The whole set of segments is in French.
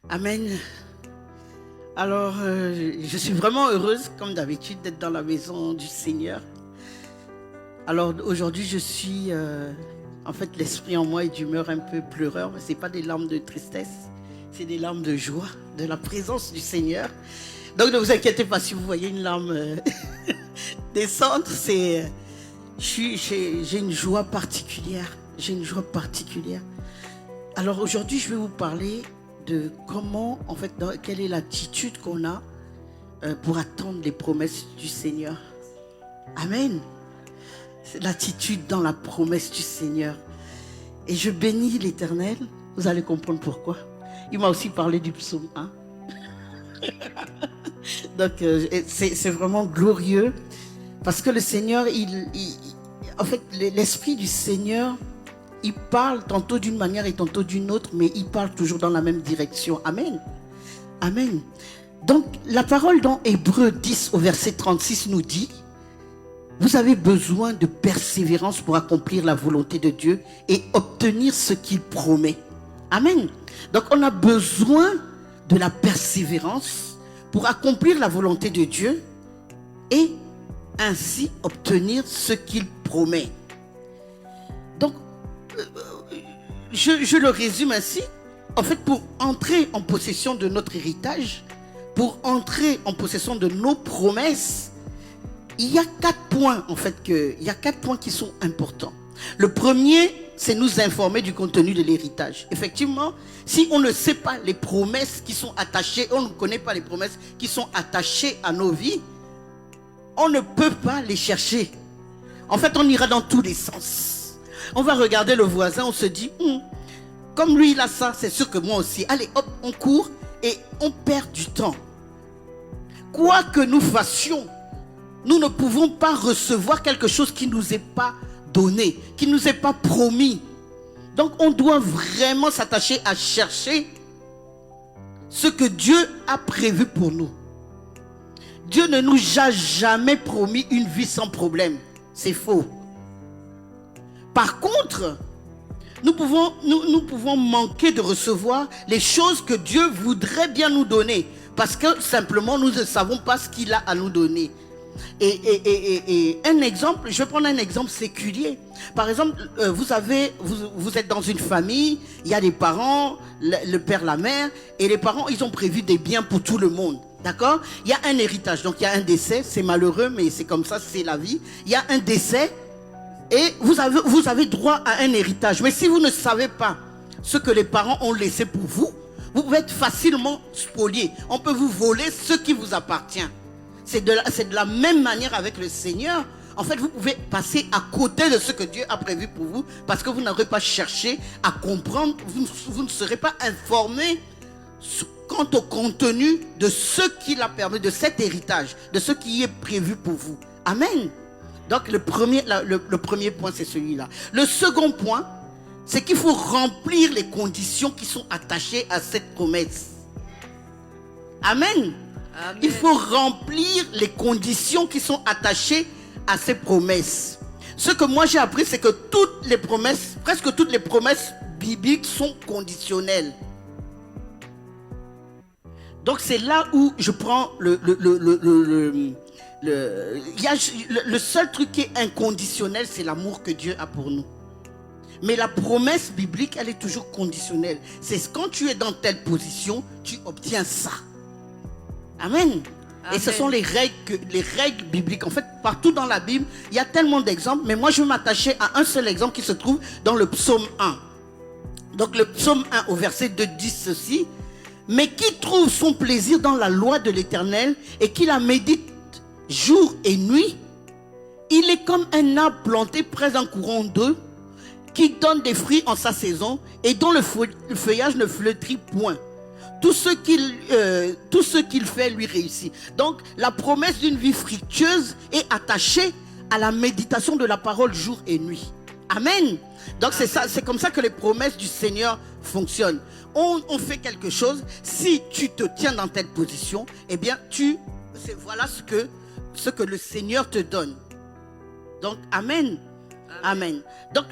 Amen. Alors, je suis vraiment heureuse, comme d'habitude, d'être dans la maison du Seigneur. Alors, aujourd'hui, je suis... en fait, l'esprit en moi est d'humeur un peu pleureur, mais ce n'est pas des larmes de tristesse, c'est des larmes de joie, de la présence du Seigneur. Donc, ne vous inquiétez pas si vous voyez une larme descendre, c'est... J'ai une joie particulière. J'ai une joie particulière. Alors, aujourd'hui, je vais vous parler de comment, en fait, quelle est l'attitude qu'on a pour attendre les promesses du Seigneur. Amen. C'est l'attitude dans la promesse du Seigneur. Et je bénis l'Éternel. Vous allez comprendre pourquoi. Il m'a aussi parlé du psaume 1. Donc, c'est vraiment glorieux. Parce que le Seigneur, en fait, l'Esprit du Seigneur, il parle tantôt d'une manière et tantôt d'une autre, mais il parle toujours dans la même direction. Amen. Amen. Donc, la parole dans Hébreux 10 au verset 36 nous dit: vous avez besoin de persévérance pour accomplir la volonté de Dieu et obtenir ce qu'il promet. Amen. Donc, on a besoin de la persévérance pour accomplir la volonté de Dieu et ainsi obtenir ce qu'il promet. Donc, je le résume ainsi. En fait, pour entrer en possession de notre héritage, pour entrer en possession de nos promesses, il y a 4 points, en fait, il y a 4 points qui sont importants. Le premier, c'est nous informer du contenu de l'héritage. Effectivement, si on ne sait pas les promesses qui sont attachées, on ne connaît pas les promesses qui sont attachées à nos vies, on ne peut pas les chercher. En fait, on ira dans tous les sens. On va regarder le voisin, on se dit, comme lui il a ça, c'est sûr que moi aussi. Allez, hop, on court et on perd du temps. Quoi que nous fassions, nous ne pouvons pas recevoir quelque chose qui ne nous est pas donné, qui ne nous est pas promis. Donc, on doit vraiment s'attacher à chercher ce que Dieu a prévu pour nous. Dieu ne nous a jamais promis une vie sans problème. C'est faux. Par contre, nous pouvons manquer de recevoir les choses que Dieu voudrait bien nous donner. Parce que simplement, nous ne savons pas ce qu'il a à nous donner. Et un exemple, je vais prendre un exemple séculier. Par exemple, vous êtes dans une famille, il y a des parents, le père, la mère, et les parents, ils ont prévu des biens pour tout le monde. D'accord? Il y a un héritage, donc il y a un décès, c'est malheureux, mais c'est comme ça, c'est la vie. Il y a un décès, et vous avez droit à un héritage. Mais si vous ne savez pas ce que les parents ont laissé pour vous, vous pouvez être facilement spolié. On peut vous voler ce qui vous appartient. C'est de la même manière avec le Seigneur. En fait, vous pouvez passer à côté de ce que Dieu a prévu pour vous parce que vous n'aurez pas cherché à comprendre, vous ne serez pas informé quant au contenu de ce qu'il a permis, de cet héritage, de ce qui est prévu pour vous. Amen. Donc, le premier point, c'est celui-là. Le second point, c'est qu'il faut remplir les conditions qui sont attachées à cette promesse. Amen. Amen. Il faut remplir les conditions qui sont attachées à ces promesses. Ce que moi j'ai appris, c'est que toutes les promesses, presque toutes les promesses bibliques sont conditionnelles. Donc c'est là où je prends le seul truc qui est inconditionnel, c'est l'amour que Dieu a pour nous. Mais la promesse biblique, elle est toujours conditionnelle. C'est quand tu es dans telle position, tu obtiens ça. Amen. Et ce sont les règles bibliques. En fait, partout dans la Bible, il y a tellement d'exemples, mais moi je vais m'attacher à un seul exemple qui se trouve dans le psaume 1. Donc le psaume 1 au verset 2 dit ceci: mais qui trouve son plaisir dans la loi de l'Éternel et qui la médite jour et nuit, il est comme un arbre planté près d'un courant d'eau qui donne des fruits en sa saison et dont le feuillage ne flétrit point. Tout ce qu'il fait lui réussit. Donc, la promesse d'une vie fructueuse est attachée à la méditation de la parole jour et nuit. Amen. Donc, c'est ça, c'est comme ça que les promesses du Seigneur fonctionnent. On fait quelque chose. Si tu te tiens dans telle position, eh bien, voilà ce que le Seigneur te donne. Donc, amen. Amen. Donc,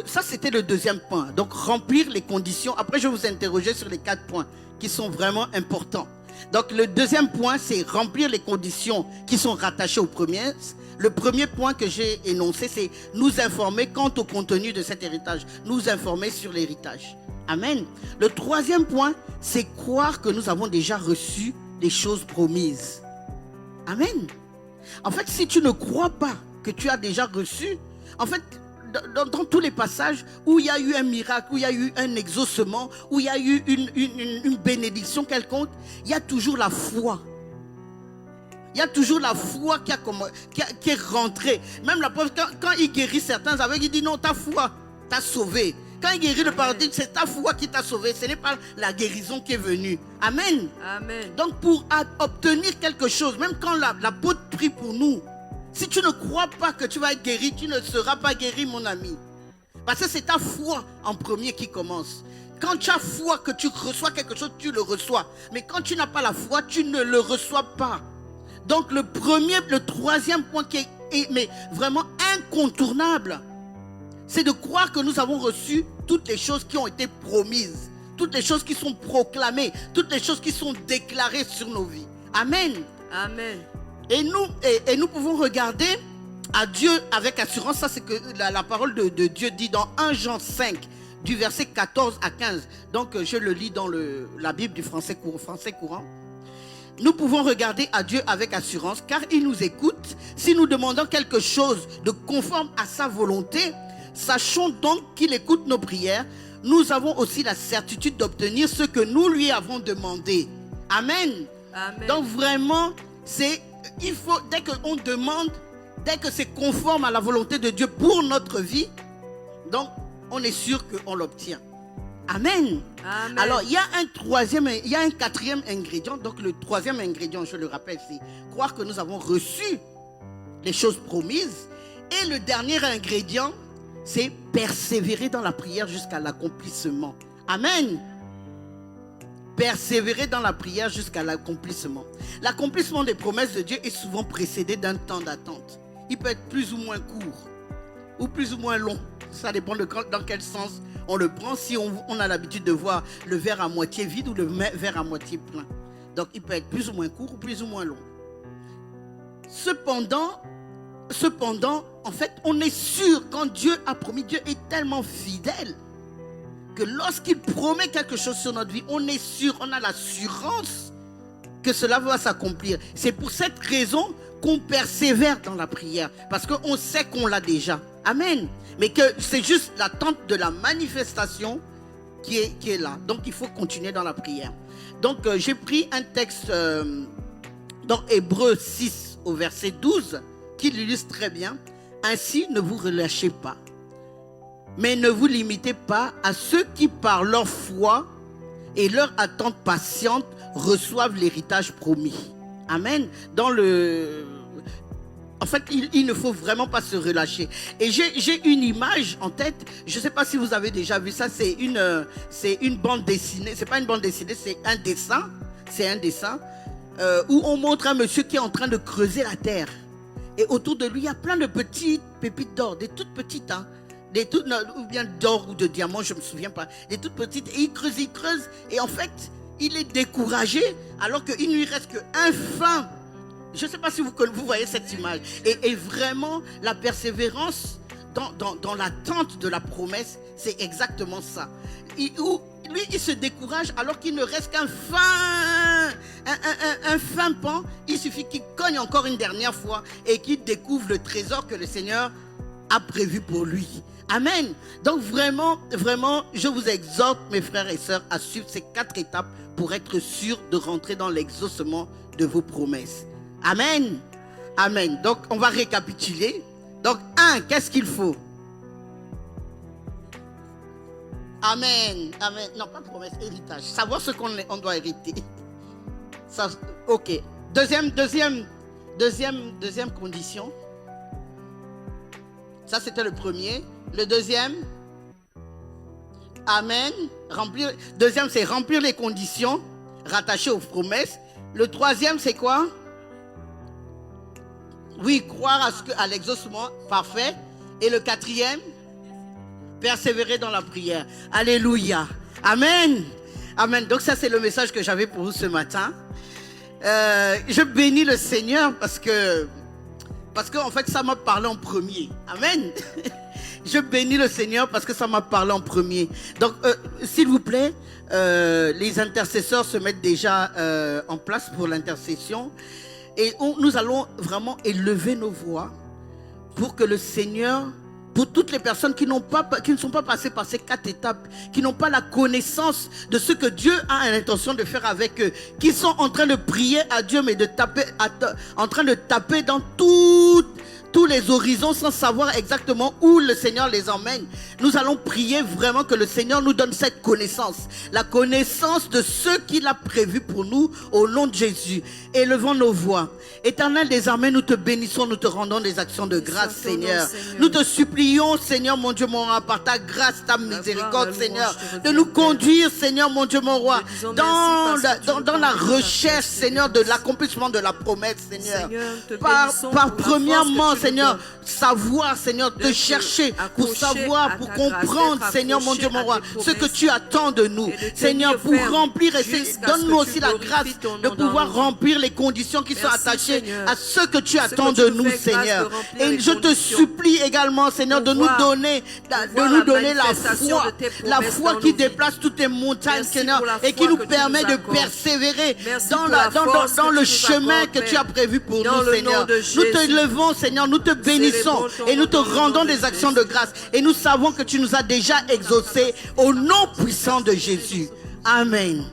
ça, c'était le deuxième point. Donc, remplir les conditions. Après, je vais vous interroger sur les 4 points qui sont vraiment importants. Donc le deuxième point, c'est remplir les conditions qui sont rattachées aux promesses. Le premier point que j'ai énoncé, c'est nous informer quant au contenu de cet héritage, nous informer sur l'héritage. Amen. Le troisième point, c'est croire que nous avons déjà reçu les choses promises. Amen. En fait, si tu ne crois pas que tu as déjà reçu, en fait, dans tous les passages où il y a eu un miracle, où il y a eu un exaucement, où il y a eu une bénédiction quelconque, il y a toujours la foi. Il y a toujours la foi qui est rentrée. Même la preuve, quand il guérit certains aveugles, il dit non, ta foi t'a sauvé. Quand il guérit le paralytique, c'est ta foi qui t'a sauvé. Ce n'est pas la guérison qui est venue. Amen. Amen. Donc pour obtenir quelque chose, même quand l'apôtre prie pour nous, si tu ne crois pas que tu vas être guéri, tu ne seras pas guéri, mon ami. Parce que c'est ta foi en premier qui commence. Quand tu as foi que tu reçois quelque chose, tu le reçois. Mais quand tu n'as pas la foi, tu ne le reçois pas. Donc le troisième point qui est mais vraiment incontournable, c'est de croire que nous avons reçu toutes les choses qui ont été promises, toutes les choses qui sont proclamées, toutes les choses qui sont déclarées sur nos vies. Amen. Amen. Et nous pouvons regarder à Dieu avec assurance. Ça, c'est que la parole de Dieu dit dans 1 Jean 5, du verset 14 à 15. Donc, je le lis dans la Bible du français courant. Nous pouvons regarder à Dieu avec assurance, car il nous écoute. Si nous demandons quelque chose de conforme à sa volonté, sachons donc qu'il écoute nos prières. Nous avons aussi la certitude d'obtenir ce que nous lui avons demandé. Amen. Amen. Donc vraiment, il faut, dès qu'on demande, dès que c'est conforme à la volonté de Dieu pour notre vie, donc on est sûr qu'on l'obtient. Amen. Amen. Alors, il y a un quatrième ingrédient. Donc, le troisième ingrédient, je le rappelle, c'est croire que nous avons reçu les choses promises. Et le dernier ingrédient, c'est persévérer dans la prière jusqu'à l'accomplissement. Amen. Persévérer dans la prière jusqu'à l'accomplissement. L'accomplissement des promesses de Dieu est souvent précédé d'un temps d'attente. Il peut être plus ou moins court ou plus ou moins long. Ça dépend dans quel sens on le prend. Si on a l'habitude de voir le verre à moitié vide ou le verre à moitié plein. Donc il peut être plus ou moins court ou plus ou moins long. Cependant, en fait, on est sûr quand Dieu a promis, Dieu est tellement fidèle que lorsqu'il promet quelque chose sur notre vie, on est sûr, on a l'assurance que cela va s'accomplir. C'est pour cette raison qu'on persévère dans la prière, parce qu'on sait qu'on l'a déjà. Amen. Mais que c'est juste l'attente de la manifestation qui est là. Donc il faut continuer dans la prière. Donc j'ai pris un texte dans Hébreux 6 au verset 12 qui l'illustre très bien. Ainsi ne vous relâchez pas, mais ne vous limitez pas à ceux qui par leur foi et leur attente patiente reçoivent l'héritage promis. Amen. En fait, il ne faut vraiment pas se relâcher. Et j'ai une image en tête. Je ne sais pas si vous avez déjà vu ça. C'est une bande dessinée. C'est pas une bande dessinée, c'est un dessin. C'est un dessin où on montre un monsieur qui est en train de creuser la terre. Et autour de lui, il y a plein de petites pépites d'or, des toutes petites, hein. Ou bien d'or ou de diamants, je ne me souviens pas. Des toutes petites. Et il creuse. Et en fait, il est découragé alors qu'il ne lui reste qu'un fin. Je ne sais pas si vous voyez cette image. Et vraiment, la persévérance dans l'attente de la promesse, c'est exactement ça. Lui, il se décourage alors qu'il ne reste qu'un fin pan. Il suffit qu'il cogne encore une dernière fois et qu'il découvre le trésor que le Seigneur a prévu pour lui. Amen. Donc vraiment, je vous exhorte, mes frères et sœurs, à suivre ces 4 étapes pour être sûr de rentrer dans l'exaucement de vos promesses. Amen. Amen. Donc, on va récapituler. Donc, 1, qu'est-ce qu'il faut? Amen. Amen. Non, pas promesse, héritage. Savoir ce qu'on doit hériter. Ça, ok. Deuxième condition. Ça, c'était le premier. Le deuxième. Amen. Deuxième, c'est remplir les conditions rattachées aux promesses. Le troisième, c'est quoi? Oui, croire à l'exaucement parfait. Et le quatrième, persévérer dans la prière. Alléluia. Amen. Amen. Donc ça, c'est le message que j'avais pour vous ce matin. Je bénis le Seigneur parce que en fait, ça m'a parlé en premier. Amen. Je bénis le Seigneur parce que ça m'a parlé en premier. Donc, s'il vous plaît, les intercesseurs se mettent déjà en place pour l'intercession. Et nous allons vraiment élever nos voix pour que le Seigneur, pour toutes les personnes qui ne sont pas passées par ces 4 étapes, qui n'ont pas la connaissance de ce que Dieu a l'intention de faire avec eux, qui sont en train de prier à Dieu, mais en train de taper dans tous les horizons sans savoir exactement où le Seigneur les emmène. Nous allons prier vraiment que le Seigneur nous donne cette connaissance, la connaissance de ce qu'il a prévu pour nous au nom de Jésus. Élevons nos voix. Éternel des armées, nous te bénissons, nous te rendons des actions de grâce, Seigneur. Nous te supplions, Seigneur, mon Dieu, mon roi, par ta grâce, ta miséricorde, Seigneur, de nous conduire, Seigneur, mon Dieu, mon roi, dans la recherche, Seigneur, de l'accomplissement de la promesse, Seigneur. Par premièrement, Seigneur, savoir, Seigneur, te chercher pour savoir, pour comprendre, Seigneur, mon Dieu, mon roi, ce que tu attends de nous, Seigneur, pour remplir, et donne-nous aussi la grâce de pouvoir remplir les conditions qui sont attachées à ce que tu attends de nous, Seigneur. Et je te supplie également, Seigneur, de nous donner la foi qui déplace toutes les montagnes, Seigneur, et qui nous permet de persévérer dans le chemin que tu as prévu pour nous, Seigneur. Nous te levons, Seigneur, nous te bénissons et nous te rendons des actions de grâce. Et nous savons que tu nous as déjà exaucés au nom puissant de Jésus. Amen.